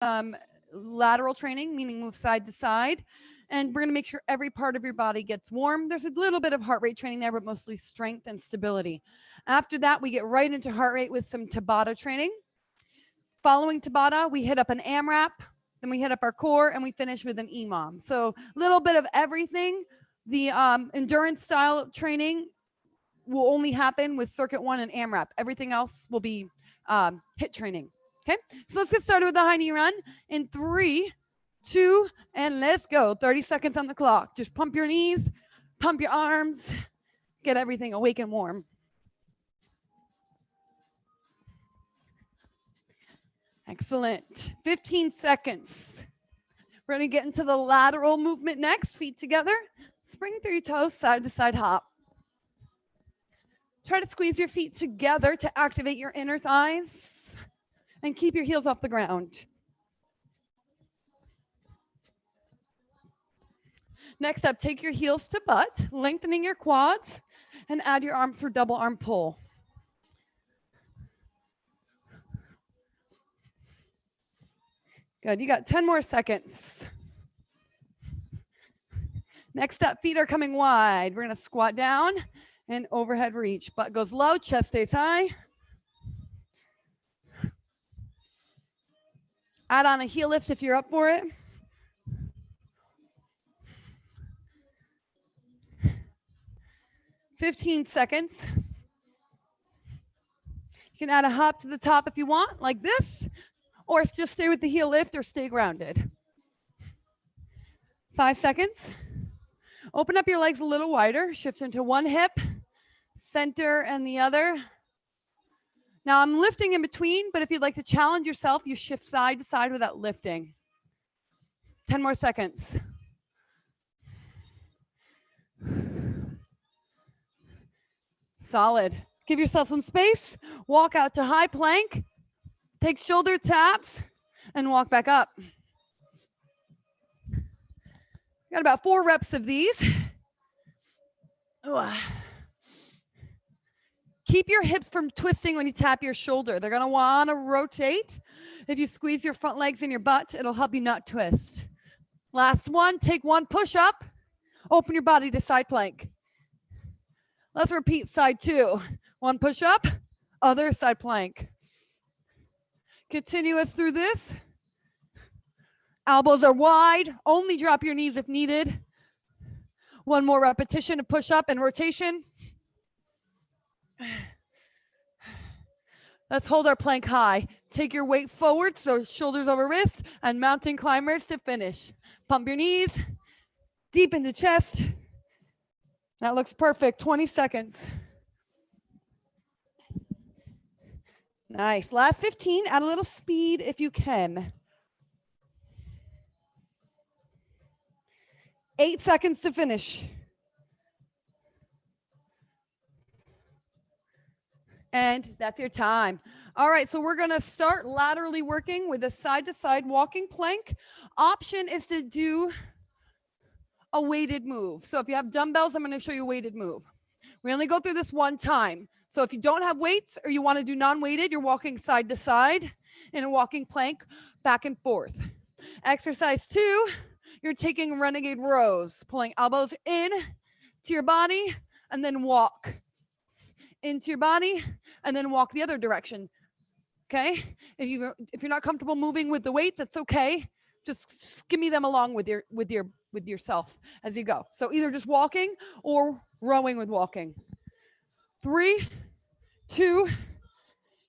lateral training, meaning move side to side. And we're going to make sure every part of your body gets warm. There's a little bit of heart rate training there, but mostly strength and stability. After that, we get right into heart rate with some Tabata training. Following Tabata, we hit up an AMRAP, then we hit up our core, and we finish with an EMOM. So a little bit of everything. The endurance style training will only happen with Circuit 1 and AMRAP. Everything else will be HIIT training. Okay, so let's get started with the high knee run in 3, 2, and let's go. 30 seconds on the clock. Just pump your knees, pump your arms, get everything awake and warm. Excellent. 15 seconds. We're going to get into the lateral movement next. Feet together. Spring through your toes, side to side hop. Try to squeeze your feet together to activate your inner thighs and keep your heels off the ground. Next up, take your heels to butt, lengthening your quads, and add your arm for double arm pull. Good, you got 10 more seconds. Next up, feet are coming wide. We're gonna squat down and overhead reach. Butt goes low, chest stays high. Add on a heel lift if you're up for it. "15 seconds. You can add a hop to the top if you want, like this, or just stay with the heel lift or stay grounded. 5 seconds. Open up your legs a little wider, shift into one hip, center and the other. Now I'm lifting in between, but if you'd like to challenge yourself, you shift side to side without lifting. 10 more seconds. Solid. Give yourself some space. Walk out to high plank. Take shoulder taps and walk back up. Got about 4 reps of these. Keep your hips from twisting when you tap your shoulder. They're going to want to rotate. If you squeeze your front legs in your butt, it'll help you not twist. Last one, take 1 push up. Open your body to side plank. Let's repeat side 2. 1 push up, other side plank. Continuous through this. Elbows are wide. Only drop your knees if needed. 1 more repetition of push up and rotation. Let's hold our plank high. Take your weight forward, so shoulders over wrist, and mountain climbers to finish. Pump your knees, deep into chest. That looks perfect. 20 seconds. Nice. Last 15, add a little speed if you can. 8 seconds to finish. And that's your time. All right, so we're gonna start laterally working with a side-to-side walking plank. Option is to do a weighted move. So if you have dumbbells, I'm gonna show you a weighted move. We only go through this 1 time. So if you don't have weights or you wanna do non-weighted, you're walking side to side in a walking plank, back and forth. Exercise 2, you're taking renegade rows, pulling elbows in to your body and then walk into your body and then walk the other direction. Okay? If you're not comfortable moving with the weights, that's okay. Just skimmy them along with yourself as you go. So either just walking or rowing with walking. 3, 2,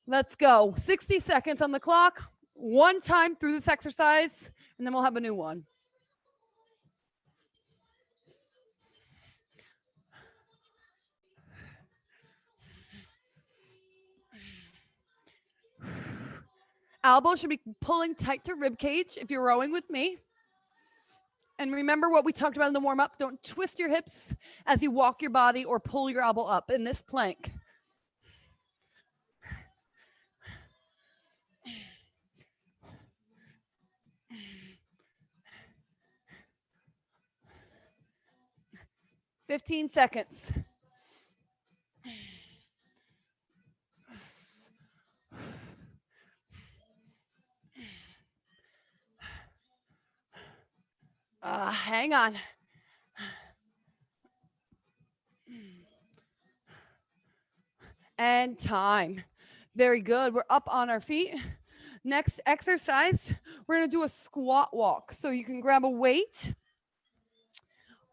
let's go. 60 seconds on the clock. 1 time through this exercise, and then we'll have a new one. Elbows should be pulling tight to rib cage if you're rowing with me. And remember what we talked about in the warm-up. Don't twist your hips as you walk your body or pull your elbow up in this plank. "15 seconds. Hang on. And time. Very good. We're up on our feet. Next exercise, we're going to do a squat walk. So you can grab a weight,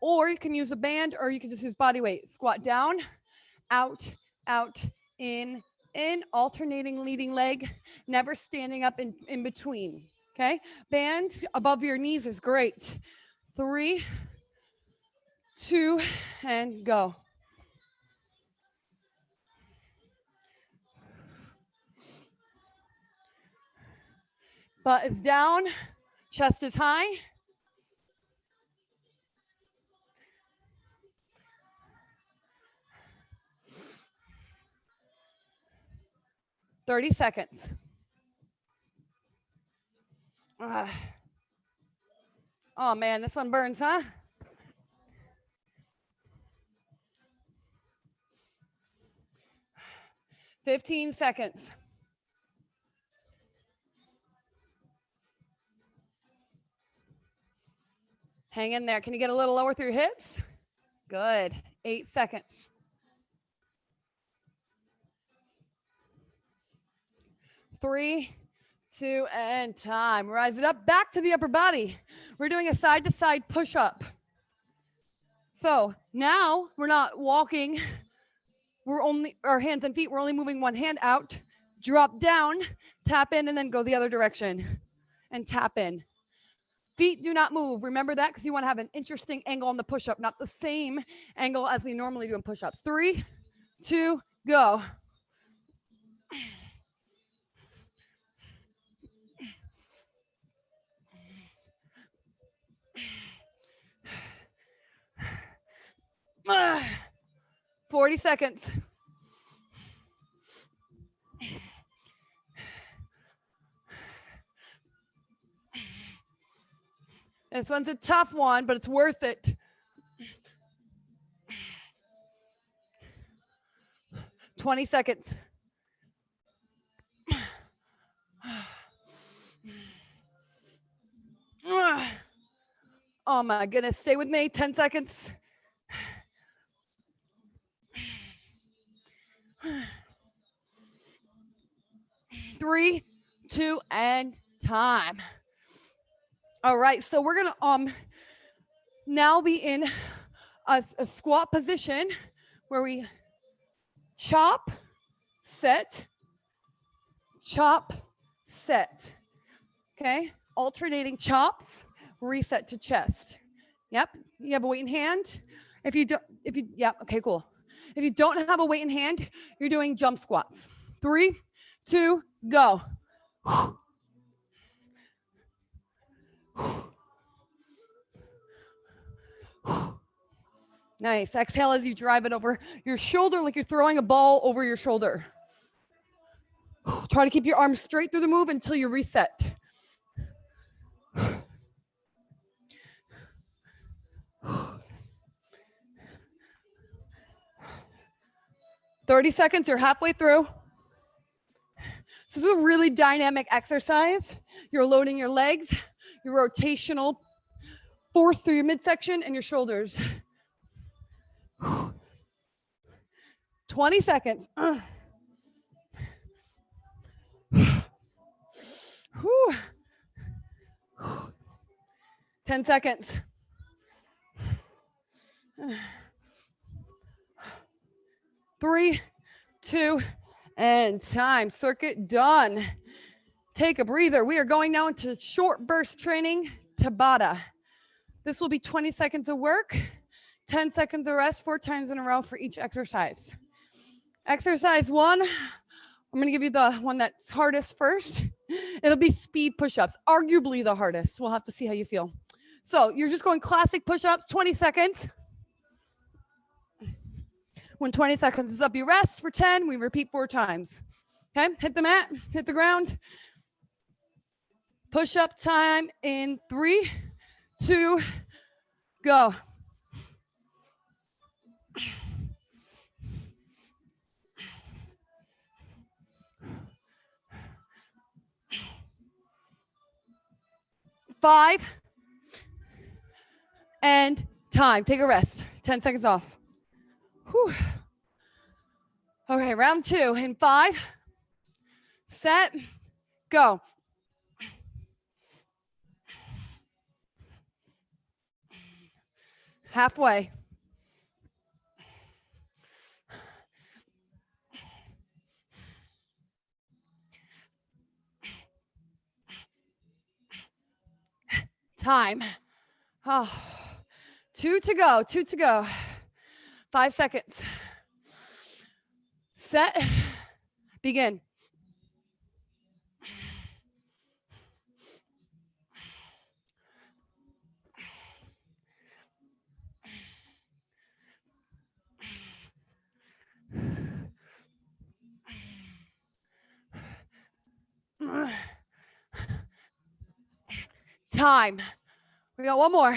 or you can use a band, or you can just use body weight. Squat down, out, out, in, alternating leading leg, never standing up in between. Okay? Band above your knees is great. 3, 2, and go. Butt is down, chest is high. $30 seconds. Oh man, this one burns, huh? $15 seconds. Hang in there. Can you get a little lower through your hips? Good. 8 seconds. 3, 2, and time. Rise it up back to the upper body. We're doing a side-to-side push-up. So now we're not walking. We're only, our hands and feet, we're only moving one hand out, drop down, tap in, and then go the other direction and tap in. Feet do not move. Remember that, because you want to have an interesting angle on the push-up, not the same angle as we normally do in push-ups. 3, 2, go. Uh, 40 seconds. This one's a tough one, but it's worth it. 20 seconds. Oh my goodness, stay with me, 10 seconds. 3, 2, and time. All right, so we're gonna now be in a squat position where we chop, set, chop, set. Okay, alternating chops, reset to chest. Yep, you have a weight in hand. Yep, okay, cool. If you don't have a weight in hand, you're doing jump squats. 3, 2, go. Nice. Exhale as you drive it over your shoulder like you're throwing a ball over your shoulder. Try to keep your arms straight through the move until you reset. 30 seconds, you're halfway through. So this is a really dynamic exercise. You're loading your legs, your rotational force through your midsection and your shoulders. 20 seconds. 10 seconds. 3, 2, and time. Circuit done. Take a breather. We are going now into short burst training, Tabata. This will be 20 seconds of work, 10 seconds of rest, 4 times in a row for each exercise. Exercise 1, I'm gonna give you the one that's hardest first. It'll be speed push-ups, arguably the hardest. We'll have to see how you feel. So you're just going classic push-ups, 20 seconds. When 20 seconds is up, you rest for 10. We repeat 4 times. Okay, hit the mat, hit the ground. Push-up time in 3, 2, go. Five, and time. Take a rest. 10 seconds off. Whew. Okay, round 2 in 5. Set, go. Halfway. Time. Oh. 2 to go, 2 to go. 5 seconds. Set, begin. Time. We got one more.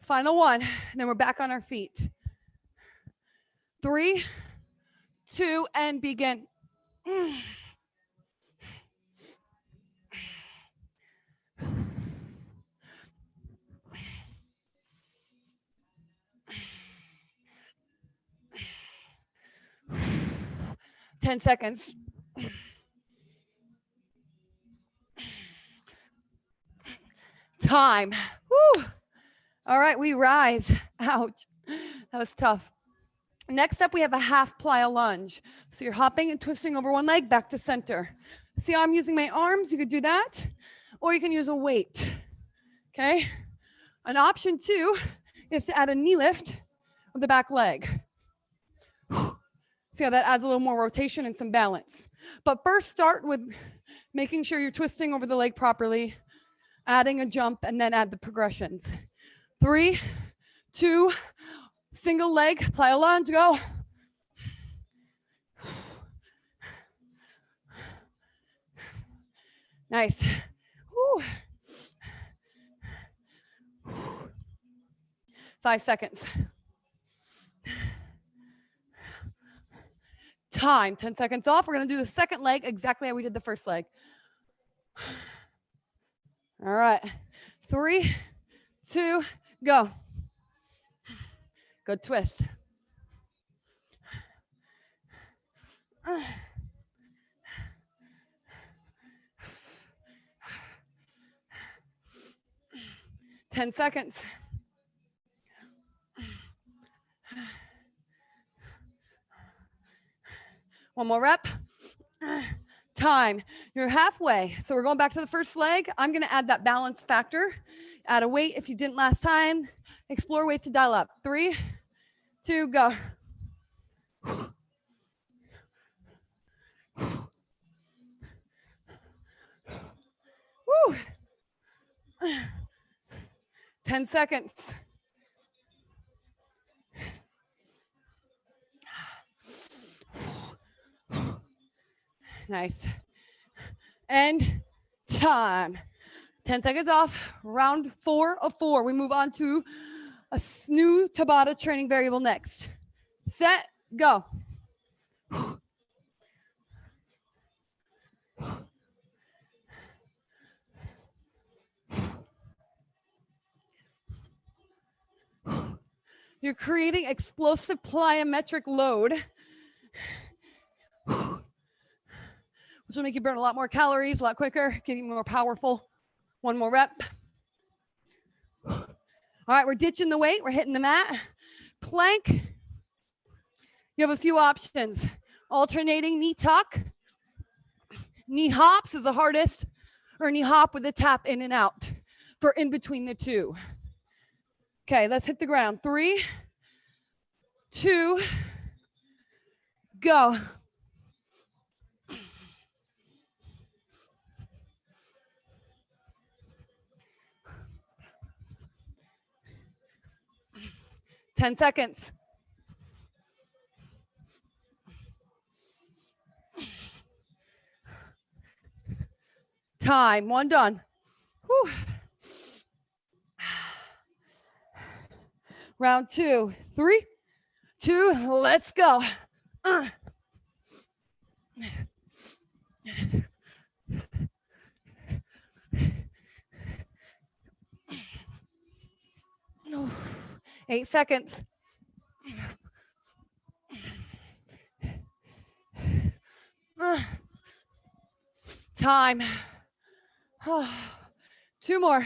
Final one, and then we're back on our feet. 3, 2, and begin. 10 seconds. Time. Woo. All right, we rise. Ouch. That was tough. Next up, we have a half plyo lunge. So you're hopping and twisting over one leg back to center. See how I'm using my arms? You could do that, or you can use a weight. Okay. An option 2 is to add a knee lift of the back leg. See how that adds a little more rotation and some balance. But first, start with making sure you're twisting over the leg properly, adding a jump, and then add the progressions. 3, 2, single leg, plyo lunge, go. Nice. Woo. 5 seconds. Time. 10 seconds off. We're going to do the second leg exactly how we did the first leg. All right. 3, 2, go. Good twist. Uh. 10 seconds. One more rep. Time. You're halfway. So we're going back to the first leg. I'm going to add that balance factor. Add a weight if you didn't last time. Explore ways to dial up. 3, 2, go. Woo. 10 seconds. Nice. And time. 10 seconds off. Round 4 of 4. We move on to a new Tabata training variable next. Set, go. You're creating explosive plyometric load, which will make you burn a lot more calories, a lot quicker, getting more powerful. One more rep. All right, we're ditching the weight. We're hitting the mat. Plank. You have a few options. Alternating knee tuck. Knee hops is the hardest, or knee hop with a tap in and out for in between the two. Okay, let's hit the ground. 3, 2, go. Ten seconds. Time. One done. Whew. Round 2. 3, 2, let's go. 8 seconds. Time. 2 more.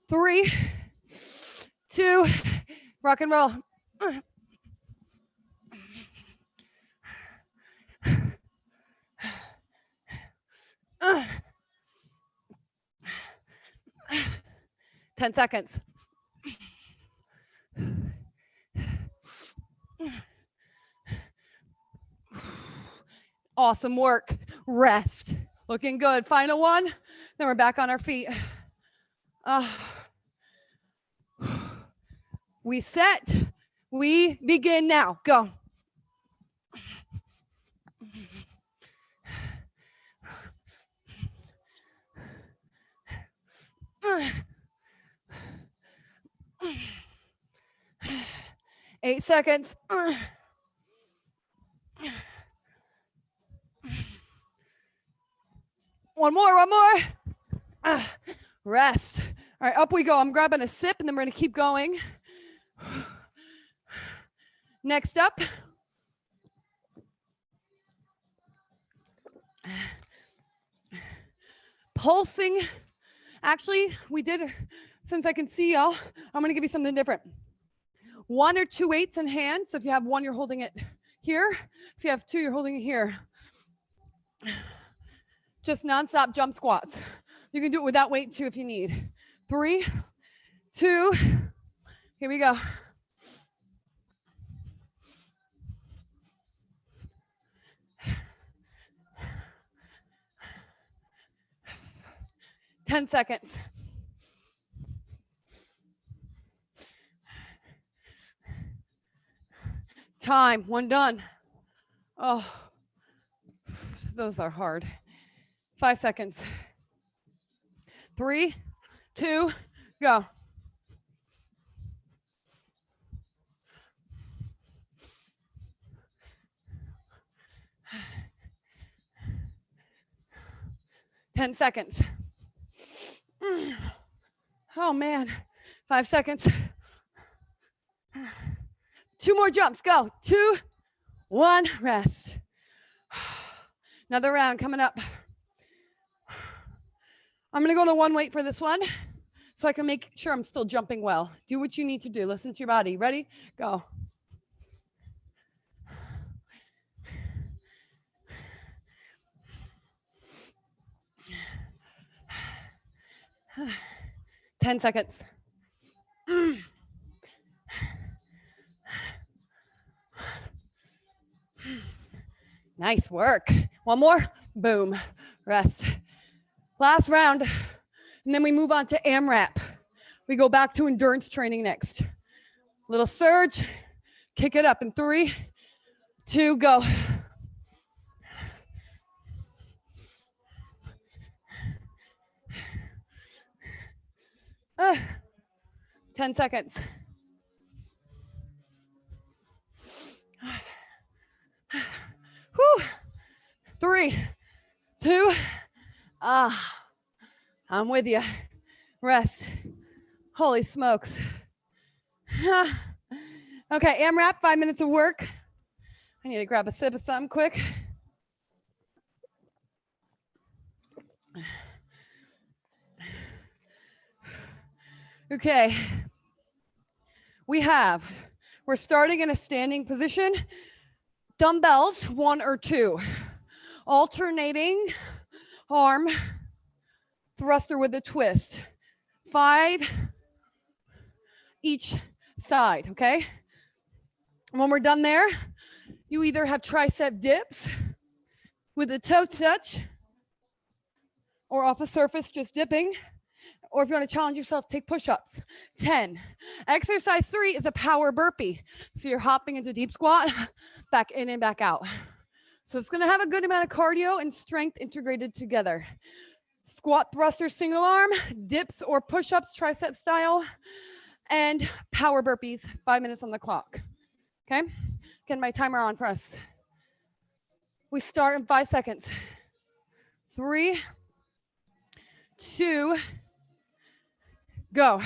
3, 2, rock and roll. 10 seconds. Awesome work. Rest. Looking good. Final one. Then we're back on our feet. We set. We begin now. Go. Eight seconds. One more. Rest. All right, up we go. I'm grabbing a sip and then we're gonna keep going. Next up. Pulsing. Actually, we did, since I can see y'all, I'm gonna give you something different. 1 or 2 weights in hand. So if you have 1, you're holding it here. If you have 2, you're holding it here. Just nonstop jump squats. You can do it without weight too if you need. 3, 2, here we go. Ten seconds. Time. 1 done. Oh, those are hard. 5 seconds. 3, 2, go. Ten seconds. Oh man. 5 seconds. 2 more jumps. Go. 2, 1. Rest. Another round coming up. I'm gonna go to 1 weight for this one so I can make sure I'm still jumping well. Do what you need to do. Listen to your body. Ready? Go. Ten seconds. Nice work. 1 more. Boom. Rest. Last round. And then we move on to AMRAP. We go back to endurance training next. Little surge. Kick it up in 3, 2, go. Uh, 10 seconds. Whew. 3, 2, I'm with you. Rest. Holy smokes. Okay, AMRAP, 5 minutes of work. I need to grab a sip of something quick. Okay. We're starting in a standing position. Dumbbells, 1 or 2. Alternating arm thruster with a twist. 5 each side, okay? When we're done there, you either have tricep dips with a toe touch or off a surface just dipping, or if you want to challenge yourself, take push-ups. 10. Exercise 3 is a power burpee. So you're hopping into deep squat, back in and back out. So it's going to have a good amount of cardio and strength integrated together. Squat thruster single arm, dips or push-ups tricep style, and power burpees, 5 minutes on the clock. Okay? Get my timer on for us. We start in 5 seconds. 3, 2, Go.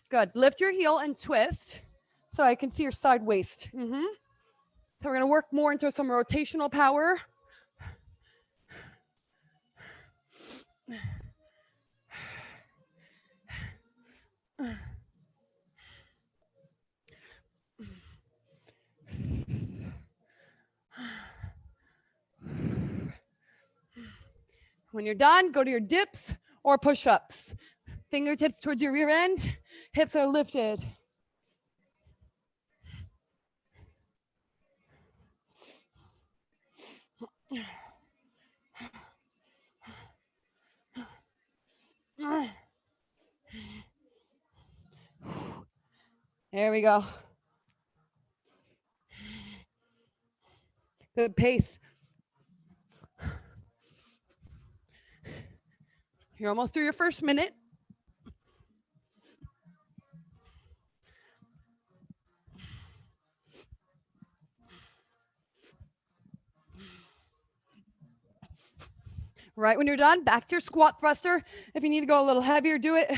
Good. Lift your heel and twist so I can see your side waist. So we're going to work more into some rotational power. When you're done, go to your dips or push-ups. Fingertips towards your rear end. Hips are lifted. There we go. Good pace. You're almost through your first minute. Right when you're done, back to your squat thruster. If you need to go a little heavier, do it.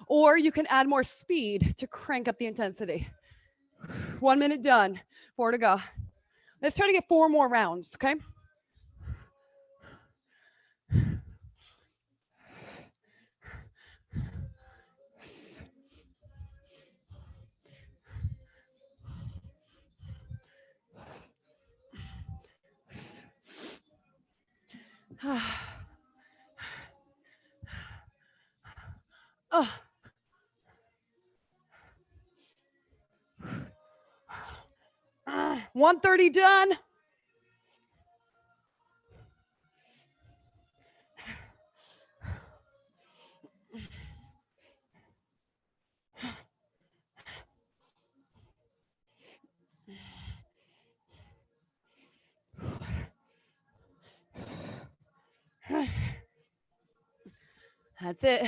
Or you can add more speed to crank up the intensity. 1 minute done. 4 to go. Let's try to get 4 more rounds, okay? Oh. 130 done. That's it.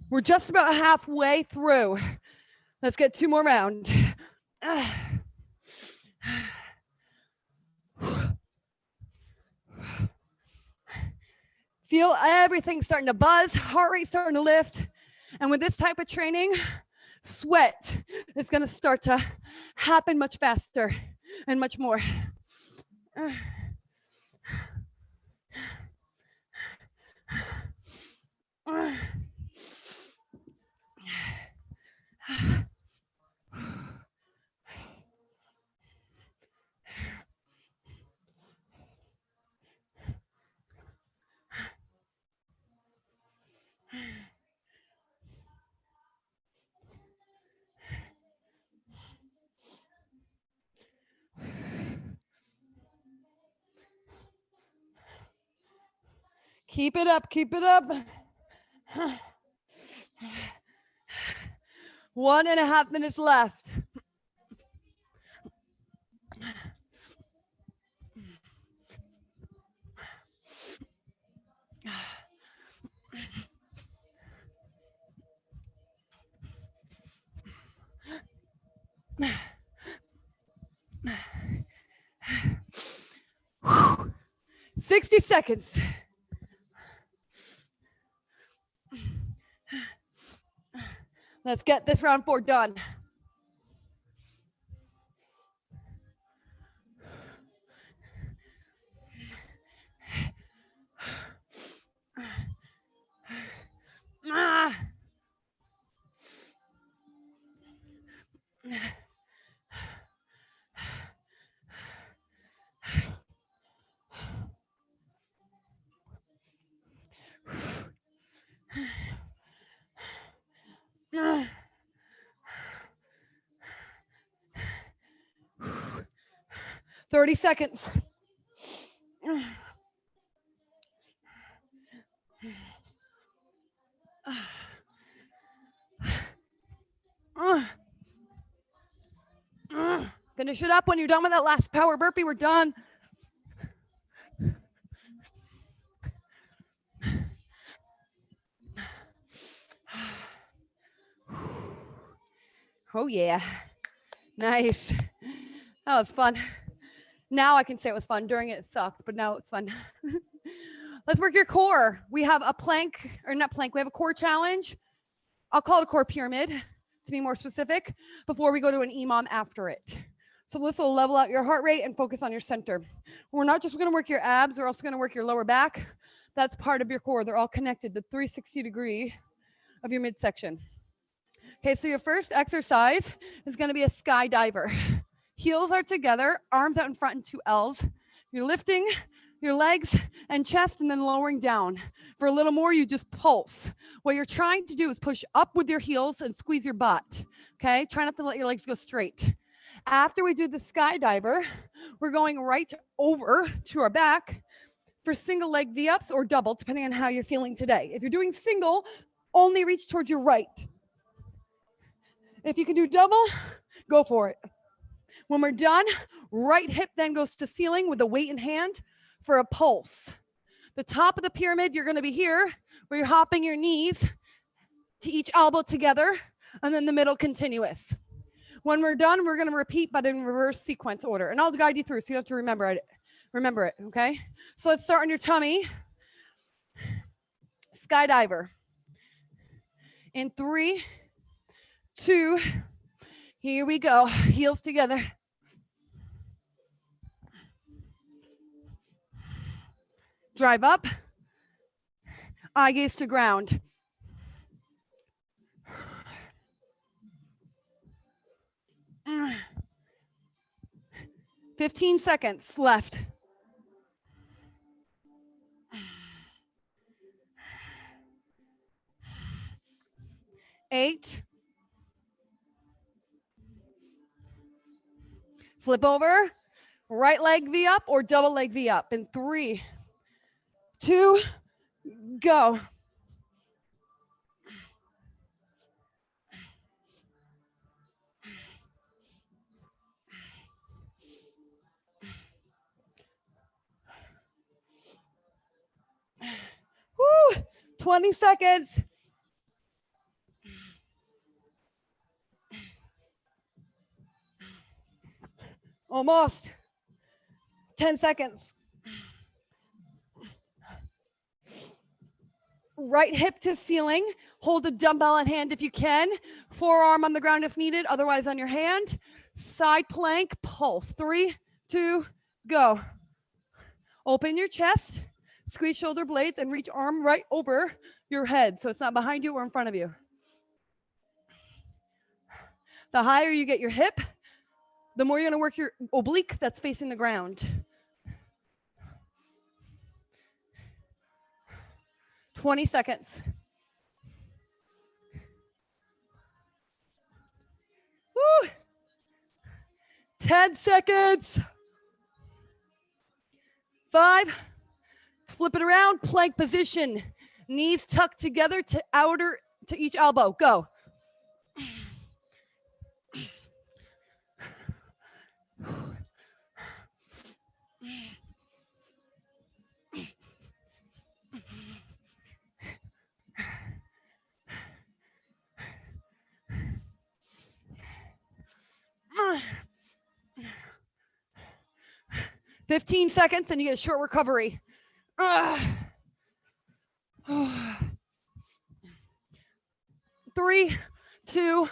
We're just about halfway through. Let's get 2 more rounds. Feel everything starting to buzz, heart rate starting to lift. And with this type of training, sweat is going to start to happen much faster and much more. Keep it up, keep it up. 1.5 minutes left. Whew. 60 seconds. Let's get this round 4 done. Ah. Ah. 30 seconds. Finish it up when you're done with that last power burpee. We're done. Oh yeah. Nice. That was fun. Now I can say it was fun. During it sucked, but now it's fun. Let's work your core. We have a plank, or not plank, we have a core challenge. I'll call it a core pyramid to be more specific, before we go to an EMOM after it. So this will level out your heart rate and focus on your center. We're not just gonna work your abs, we're also gonna work your lower back. That's part of your core. They're all connected, the 360 degree of your midsection. Okay, so your first exercise is gonna be a skydiver. Heels are together, arms out in front in 2 L's. You're lifting your legs and chest and then lowering down. For a little more, you just pulse. What you're trying to do is push up with your heels and squeeze your butt, okay? Try not to let your legs go straight. After we do the skydiver, we're going right over to our back for single leg V-ups or double, depending on how you're feeling today. If you're doing single, only reach towards your right. If you can do double, go for it. When we're done, right hip then goes to ceiling with the weight in hand for a pulse. The top of the pyramid, you're gonna be here, where you're hopping your knees to each elbow together, and then the middle continuous. When we're done, we're gonna repeat, but in reverse sequence order. And I'll guide you through, so you don't have to remember it, okay? So let's start on your tummy. Skydiver. In 3, 2, here we go. Heels together. Drive up. Eye gaze to ground. Mm. 15 seconds left. 8. Flip over. Right leg V up or double leg V up. In 3, 2, go. Woo! 20 seconds. Almost. 10 seconds. Right hip to ceiling. Hold a dumbbell in hand if you can. Forearm on the ground if needed, otherwise on your hand. Side plank, pulse. 3, 2, go. Open your chest, squeeze shoulder blades, and reach arm right over your head so it's not behind you or in front of you. The higher you get your hip, the more you're gonna work your oblique that's facing the ground. 20 seconds. Woo! 10 seconds. 5, flip it around, plank position. Knees tucked together to each elbow, go. Uh, 15 seconds and you get a short recovery. 3, 2,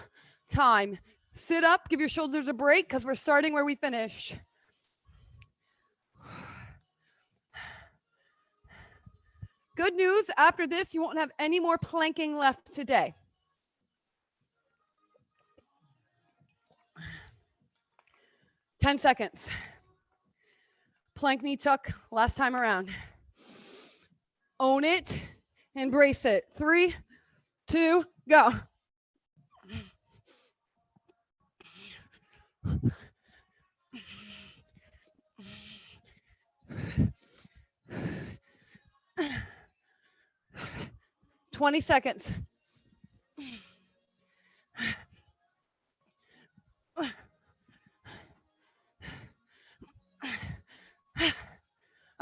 time. Sit up, give your shoulders a break because we're starting where we finish. Good news, after this, you won't have any more planking left today. Ten seconds. Plank knee tuck, last time around. Own it, embrace it. 3, 2, go. $20 seconds.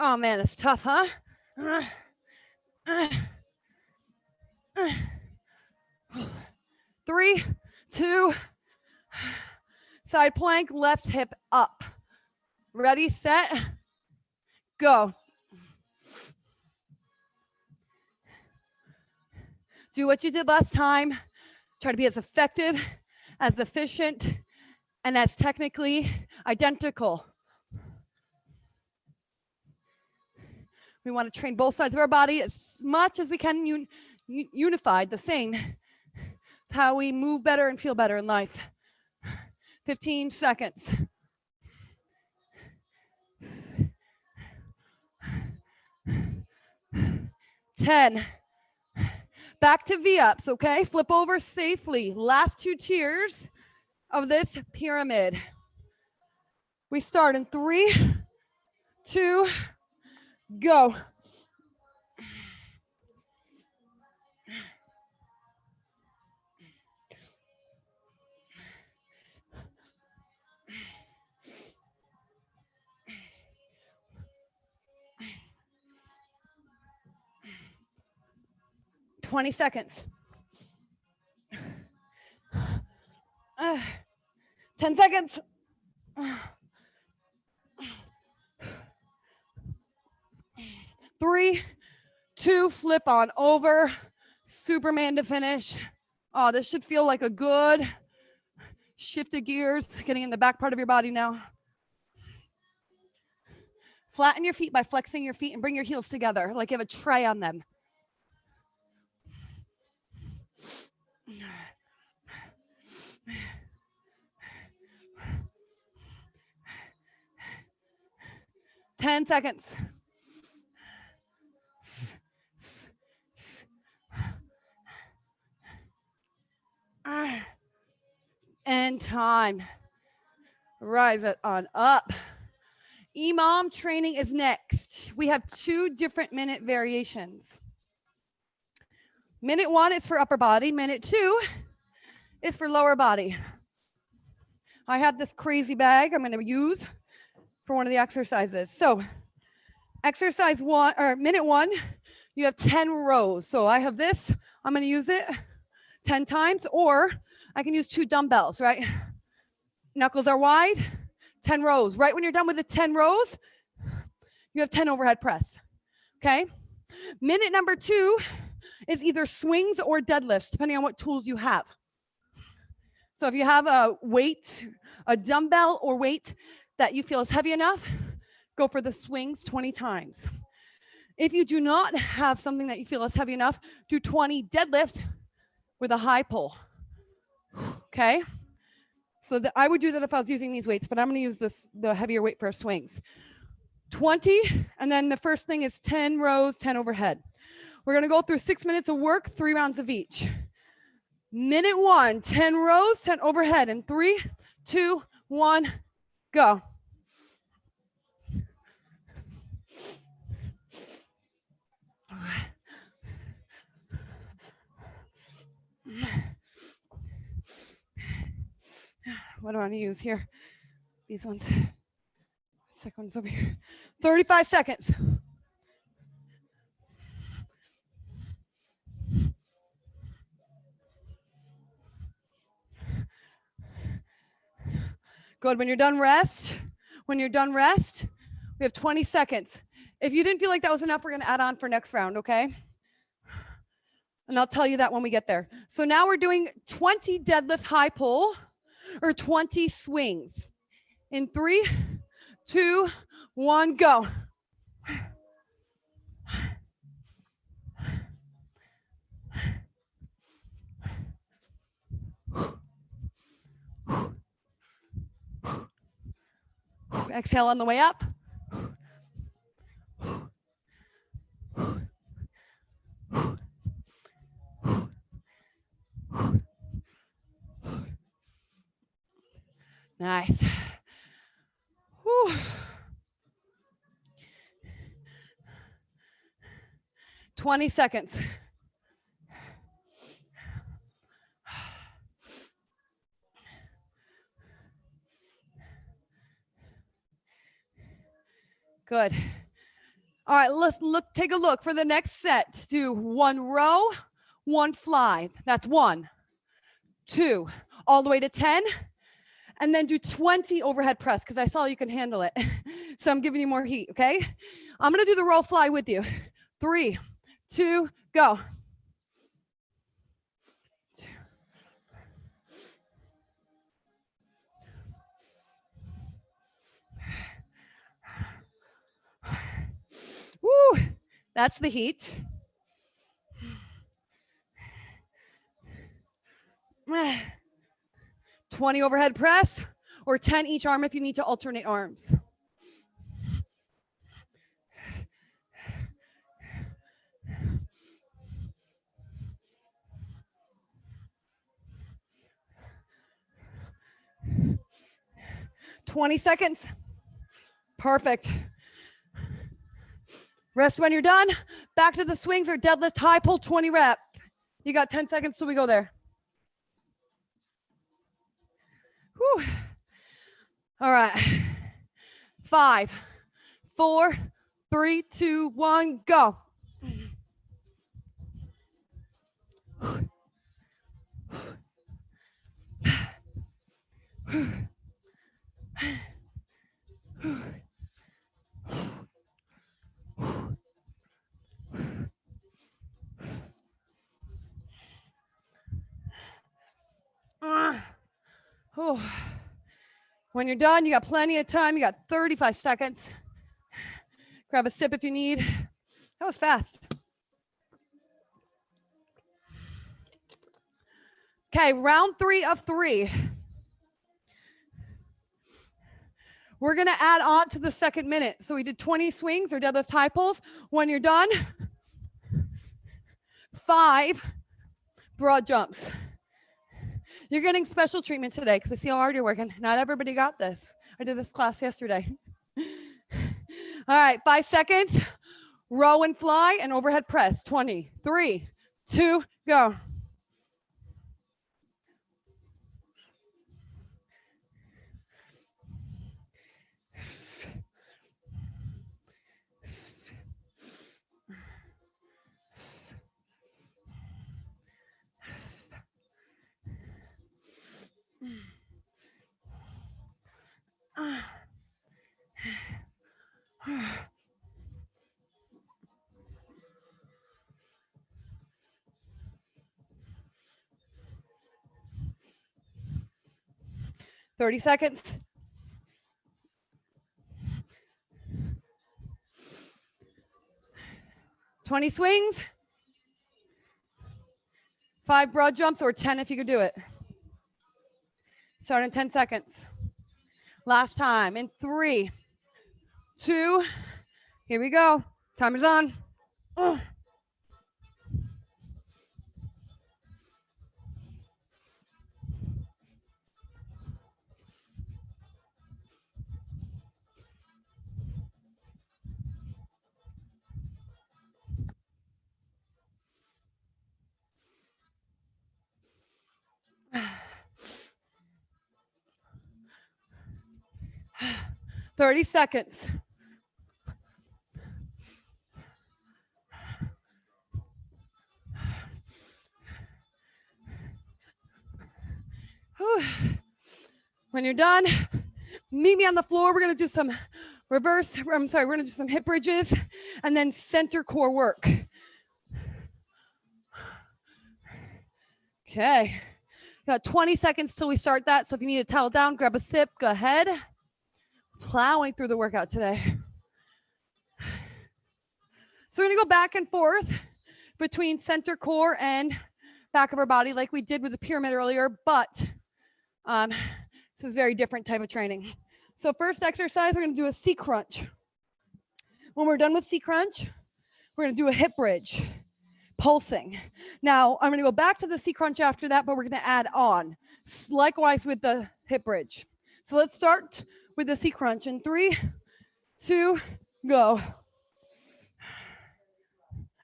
Oh man, it's tough, huh? 3, 2, Side plank, left hip up. Ready, set, go. Do what you did last time. Try to be as effective, as efficient, and as technically identical. We want to train both sides of our body as much as we can, unified, the same. It's how we move better and feel better in life. 15 seconds. Ten. Back to V-ups, okay? Flip over safely. Last 2 tiers of this pyramid. We start in 3, 2, go. $20 seconds. 10 seconds. 3, 2, flip on over. Superman to finish. Oh, this should feel like a good shift of gears, getting in the back part of your body now. Flatten your feet by flexing your feet and bring your heels together like you have a tray on them. Ten seconds. And time. Rise it on up. EMOM training is next. We have 2 different minute variations. Minute 1 is for upper body. Minute 2 is for lower body. I have this crazy bag I'm going to use for one of the exercises. So exercise 1, or minute 1, you have 10 rows. So I have this, I'm going to use it 10 times, or I can use 2 dumbbells, right? Knuckles are wide, 10 rows. Right when you're done with the 10 rows, you have 10 overhead press, okay? Minute number 2 is either swings or deadlifts, depending on what tools you have. So if you have a weight, a dumbbell or weight that you feel is heavy enough, go for the swings 20 times. If you do not have something that you feel is heavy enough, do 20 deadlift with a high pull, okay? So I would do that if I was using these weights, but I'm going to use the heavier weight for swings. 20, and then the first thing is 10 rows, 10 overhead. We're going to go through 6 minutes of work, 3 rounds of each. Minute 1, 10 rows, 10 overhead, and 3, 2, 1, go. What do I want to use here? These ones. Second one's over here. 35 seconds. Good. When you're done, rest. When you're done, rest. We have 20 seconds. If you didn't feel like that was enough, we're going to add on for next round, okay? And I'll tell you that when we get there. So now we're doing 20 deadlift high pull or 20 swings. In 3, 2, 1, go. Exhale on the way up. Nice. Whew. 20 seconds. Good. All right, let's take a look for the next set. Do 1 row, 1 fly. That's 1, 2, all the way to 10. and then do 20 overhead press because I saw you can handle it. So I'm giving you more heat, okay? I'm gonna do the roll fly with you. 3, 2, go. Woo, that's the heat. 20 overhead press or 10 each arm if you need to alternate arms. $20 seconds. Perfect. Rest when you're done. Back to the swings or deadlift high pull 20 rep. You got 10 seconds till we go there. Whew. All right. 5, 4, 3, 2, 1, go. When you're done, you got plenty of time. You got 35 seconds. Grab a sip if you need. That was fast. Okay, round 3 of 3. We're gonna add on to the second minute. So we did 20 swings or deadlift high pulls. When you're done, 5 broad jumps. You're getting special treatment today because I see how hard you're working. Not everybody got this. I did this class yesterday. All right, 5 seconds. Row and fly and overhead press. 20, 3, 2, go. $30 seconds. $20 swings. 5 broad jumps or 10 if you could do it. Start in 10 seconds. Last time in 3, 2, here we go. Timer's on. 30 seconds. When you're done, meet me on the floor. We're going to do some we're going to do some hip bridges and then center core work. Okay. Got 20 seconds till we start that. So if you need to towel down, grab a sip, go ahead. Plowing through the workout today. So we're going to go back and forth between center core and back of our body like we did with the pyramid earlier, but this is a very different type of training. So first exercise, we're going to do a C crunch. When we're done with C crunch, we're going to do a hip bridge, pulsing. Now, I'm going to go back to the C crunch after that, but we're going to add on, likewise with the hip bridge. So let's start with the C crunch in 3, 2, go.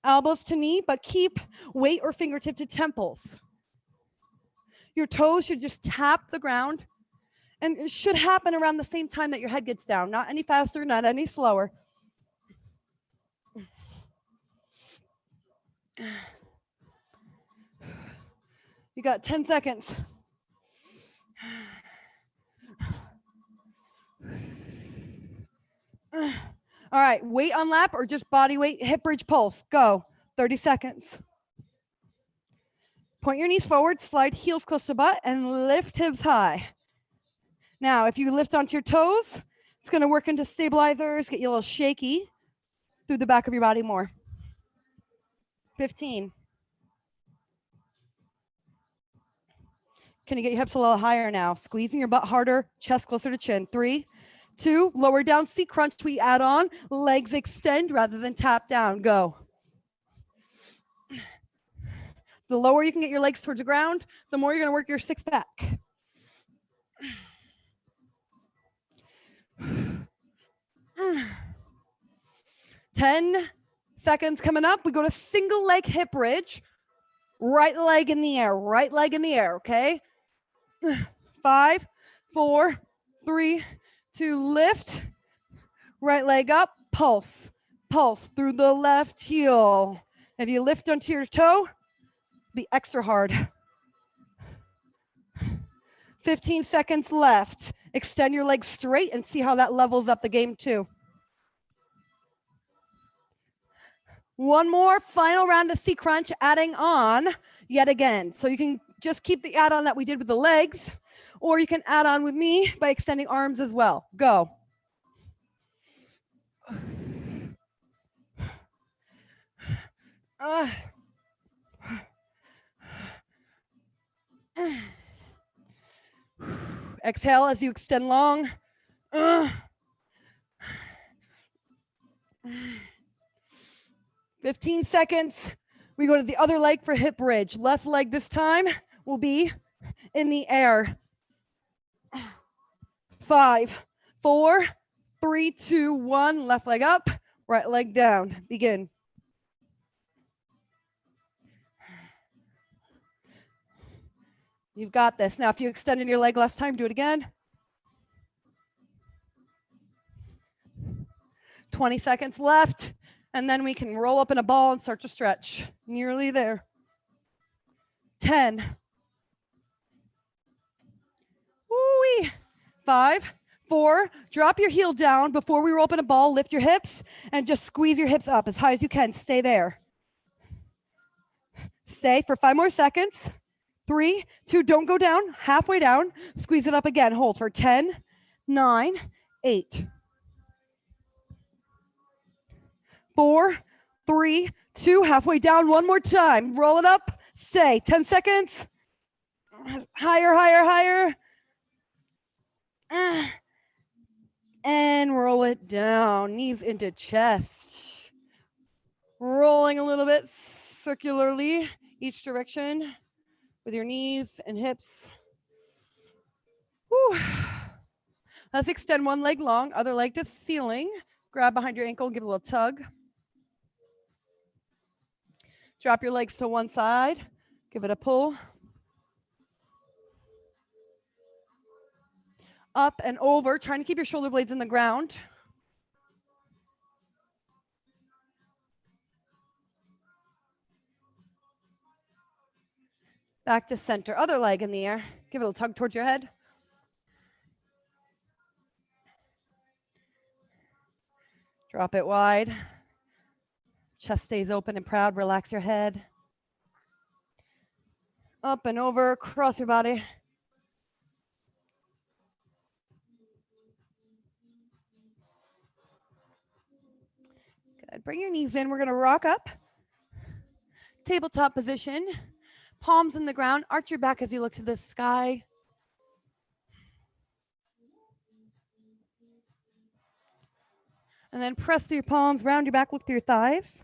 Elbows to knee, but keep weight or fingertip to temples. Your toes should just tap the ground, and it should happen around the same time that your head gets down. Not any faster, not any slower. You got 10 seconds. All right, weight on lap or just body weight, hip bridge pulse. Go. 30 seconds. Point your knees forward, slide heels close to butt, and lift hips high. Now, if you lift onto your toes, it's going to work into stabilizers, get you a little shaky through the back of your body more. 15. Can you get your hips a little higher now? Squeezing your butt harder, chest closer to chin. 3, 2, lower down, seat crunch. We add on, legs extend rather than tap down. Go. The lower you can get your legs towards the ground, the more you're going to work your six pack. 10 seconds coming up. We go to single leg hip bridge. Right leg in the air, right leg in the air, okay? 5, 4, 3, 2, lift. Right leg up, pulse. Pulse through the left heel. If you lift onto your toe, be extra hard. 15 seconds left. Extend your legs straight and see how that levels up the game too. One more final round of seat crunch, adding on yet again. So you can just keep the add-on that we did with the legs, or you can add on with me by extending arms as well. Go. Exhale as you extend long. 15 seconds. We go to the other leg for hip bridge. Left leg this time will be in the air. 5, 4, 3, 2, 1. Left leg up, right leg down. Begin. You've got this. Now, if you extended your leg last time, do it again. 20 seconds left, and then we can roll up in a ball and start to stretch. Nearly there. 10. Woo-wee. 5, 4, drop your heel down before we roll up in a ball. Lift your hips and just squeeze your hips up as high as you can. Stay there. Stay for 5 more seconds. 3, 2, don't go down. Halfway down. Squeeze it up again. Hold for 10, 9, 8. 4, 3, 2, halfway down. One more time. Roll it up. Stay. 10 seconds. Higher, higher, higher. And roll it down. Knees into chest. Rolling a little bit circularly each direction with your knees and hips. Whew. Let's extend one leg long, other leg to ceiling. Grab behind your ankle, give it a little tug. Drop your legs to one side, give it a pull. Up and over, trying to keep your shoulder blades in the ground. Back to center, other leg in the air. Give it a little tug towards your head. Drop it wide. Chest stays open and proud. Relax your head. Up and over, across your body. Good. Bring your knees in. We're going to rock up. Tabletop position. Palms in the ground. Arch your back as you look to the sky. And then press through your palms, round your back, look through your thighs.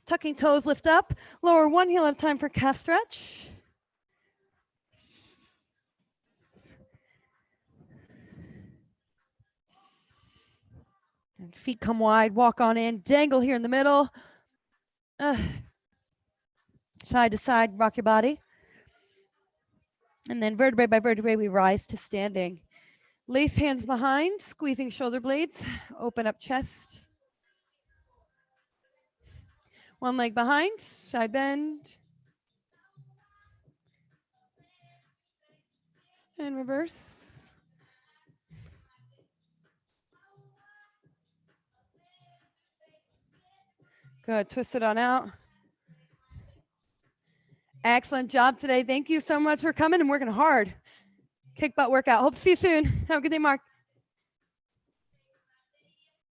Tucking toes, lift up. Lower one heel at a time for calf stretch. And feet come wide, walk on in, dangle here in the middle. Side to side, rock your body. And then vertebrae by vertebrae, we rise to standing. Lace hands behind, squeezing shoulder blades, open up chest. One leg behind, side bend. And reverse. Good. Twist it on out. Excellent job today. Thank you so much for coming and working hard. Kick butt workout. Hope to see you soon. Have a good day, Mark.